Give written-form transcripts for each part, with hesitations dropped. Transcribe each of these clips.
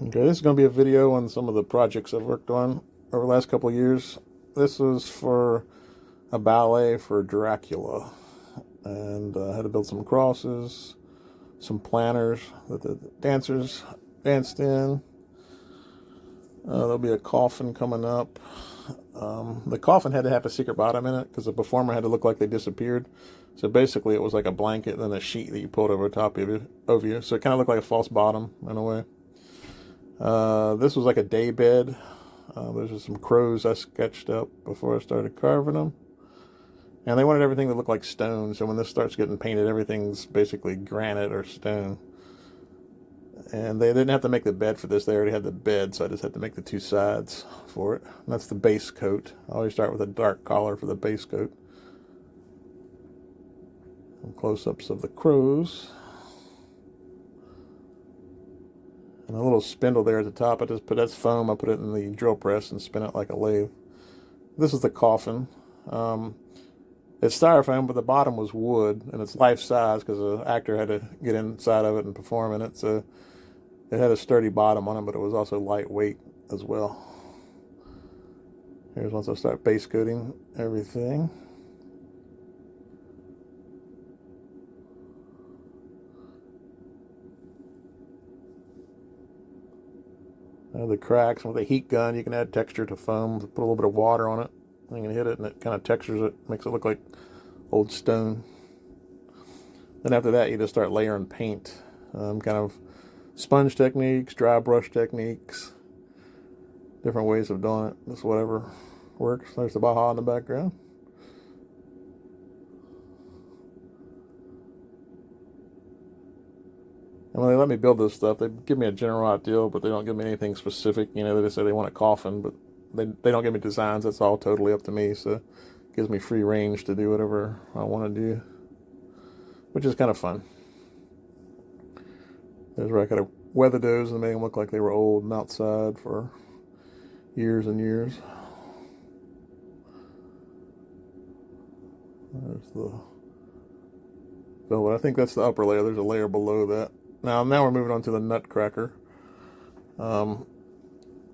Okay, this is going to be a video on some of the projects I've worked on over the last couple of years. This was for a ballet for Dracula, and I had to build some crosses, some planners that the dancers danced in. There'll be a coffin coming up. The coffin had to have a secret bottom in it because the performer had to look like they disappeared. So basically, it was like a blanket and then a sheet that you pulled over top of you. So it kind of looked like a false bottom in a way. This was like a day bed. There's just some crows I sketched up before I started carving them. And they wanted everything to look like stone, so when this starts getting painted, everything's basically granite or stone. And they didn't have to make the bed for this, they already had the bed, so I just had to make the two sides for it. And that's the base coat. I always start with a dark color for the base coat. Some close-ups of the crows. And a little spindle there at the top. That's foam. I put it in the drill press and spin it like a lathe. This is the coffin. It's styrofoam, but the bottom was wood, and it's life size because the actor had to get inside of it and perform in it. So it had a sturdy bottom on it, but it was also lightweight as well. Here's once I start base coating everything. The cracks with a heat gun, you can add texture to foam, put a little bit of water on it. You can hit it and it kind of textures it, makes it look like old stone. Then after that, you just start layering paint. Kind of sponge techniques, dry brush techniques, different ways of doing it. Just whatever works. There's the Baja in the background. And when they let me build this stuff, they give me a general idea, but they don't give me anything specific. You know, they just say they want a coffin, but they don't give me designs. That's all totally up to me. So it gives me free range to do whatever I want to do, which is kind of fun. There's where I kind of weathered those and made them look like they were old and outside for years and years. There's the velvet. I think that's the upper layer. There's a layer below that. Now we're moving on to the Nutcracker.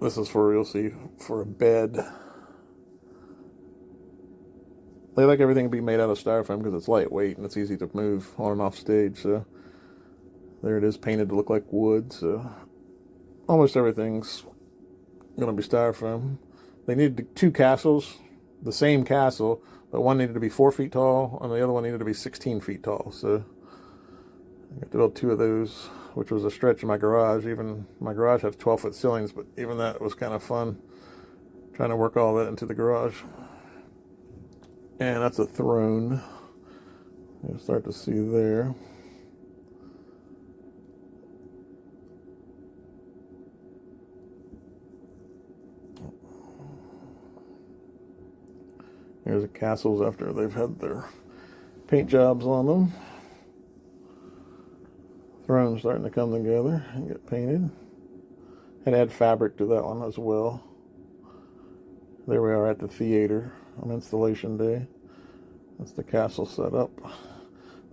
This is for, you'll see, for a bed. They like everything to be made out of styrofoam because it's lightweight and it's easy to move on and off stage. So there it is, painted to look like wood. So almost everything's going to be styrofoam. They needed two castles, the same castle, but one needed to be 4 feet tall and the other one needed to be 16 feet tall. So I got to build two of those, which was a stretch in my garage. Even my garage has 12-foot ceilings, but even that was kind of fun, trying to work all that into the garage. And that's a throne. You'll start to see there. Here's the castles after they've had their paint jobs on them. Throne's starting to come together and get painted. And add fabric to that one as well. There we are at the theater on installation day. That's the castle set up.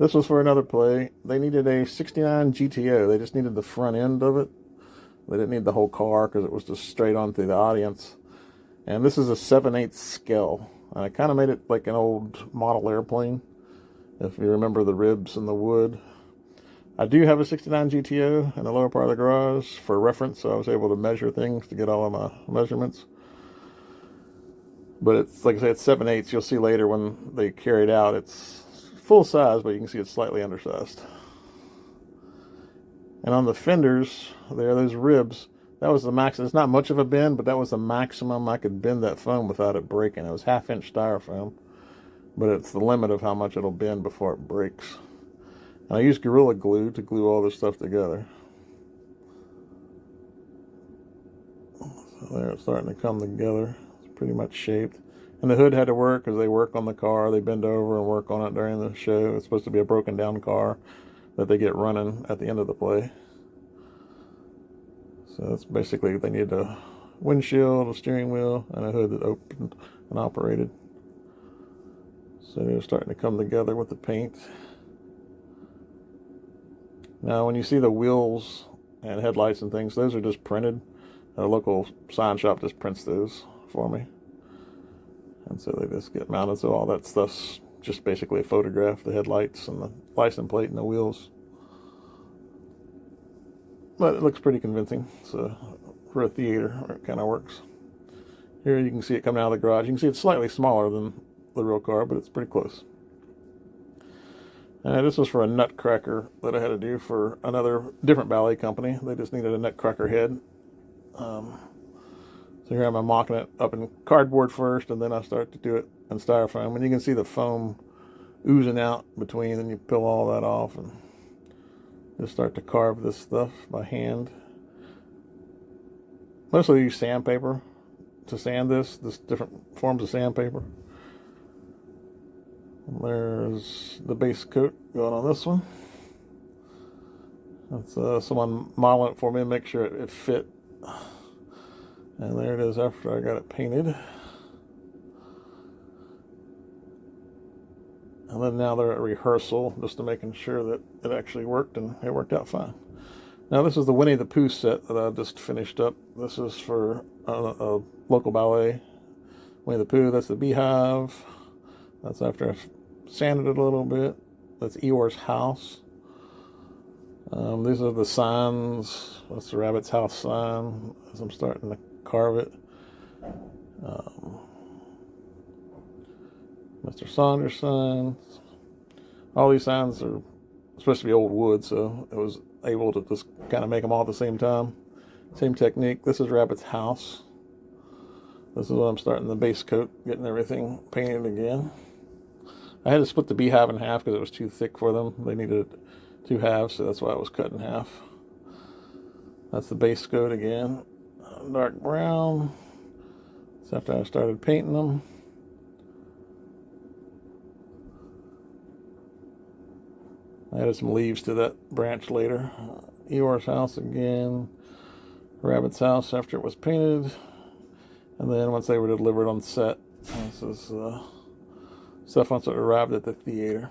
This was for another play. They needed a 69 GTO. They just needed the front end of it. They didn't need the whole car because it was just straight on through the audience. And this is a 7/8 scale. I kind of made it like an old model airplane, if you remember the ribs and the wood. I do have a 69 GTO in the lower part of the garage for reference, so I was able to measure things to get all of my measurements. But it's, like I say, it's 7/8. You'll see later when they carry it out, it's full size, but you can see it's slightly undersized. And on the fenders, there, those ribs, that was the max. It's not much of a bend, but that was the maximum I could bend that foam without it breaking. It was 1/2-inch styrofoam, but it's the limit of how much it'll bend before it breaks. And I used Gorilla Glue to glue all this stuff together. So there, it's starting to come together. It's pretty much shaped. And the hood had to work because they work on the car. They bend over and work on it during the show. It's supposed to be a broken down car that they get running at the end of the play. So that's basically, they need a windshield, a steering wheel, and a hood that opened and operated. So they're starting to come together with the paint. Now, when you see the wheels and headlights and things. Those are just printed. A local sign shop just prints those for me. And so they just get mounted. So all that stuff's just basically a photograph, the headlights and the license plate and the wheels. But it looks pretty convincing. So for a theater, it kind of works. Here you can see it coming out of the garage. You can see it's slightly smaller than the real car, but it's pretty close. And this was for a Nutcracker that I had to do for another different ballet company. They just needed a Nutcracker head. So here I'm mocking it up in cardboard first, and then I start to do it in styrofoam. And you can see the foam oozing out between, and you peel all that off and just start to carve this stuff by hand. Mostly use sandpaper to sand this different forms of sandpaper. And there's the base coat going on this one. That's someone modeling it for me to make sure it fit. And there it is after I got it painted. And then now they're at rehearsal just to making sure that it actually worked, and it worked out fine. Now this is the Winnie-the-Pooh set that I just finished up. This is for a local ballet. Winnie-the-Pooh, that's the beehive. That's after I've sanded it a little bit. That's Eeyore's house. These are the signs. That's the rabbit's house sign as I'm starting to carve it. Mr. Saunders signs. All these signs are supposed to be old wood, so I was able to just kind of make them all at the same time. Same technique. This is Rabbit's house. This is what I'm starting the base coat, getting everything painted again. I had to split the beehive in half because it was too thick for them. They needed 2 halves, so that's why it was cut in half. That's the base coat again. Dark brown. That's after I started painting them. I added some leaves to that branch later. Eeyore's house again. Rabbit's house after it was painted. And then once they were delivered on set, this is stuff once it arrived at the theater.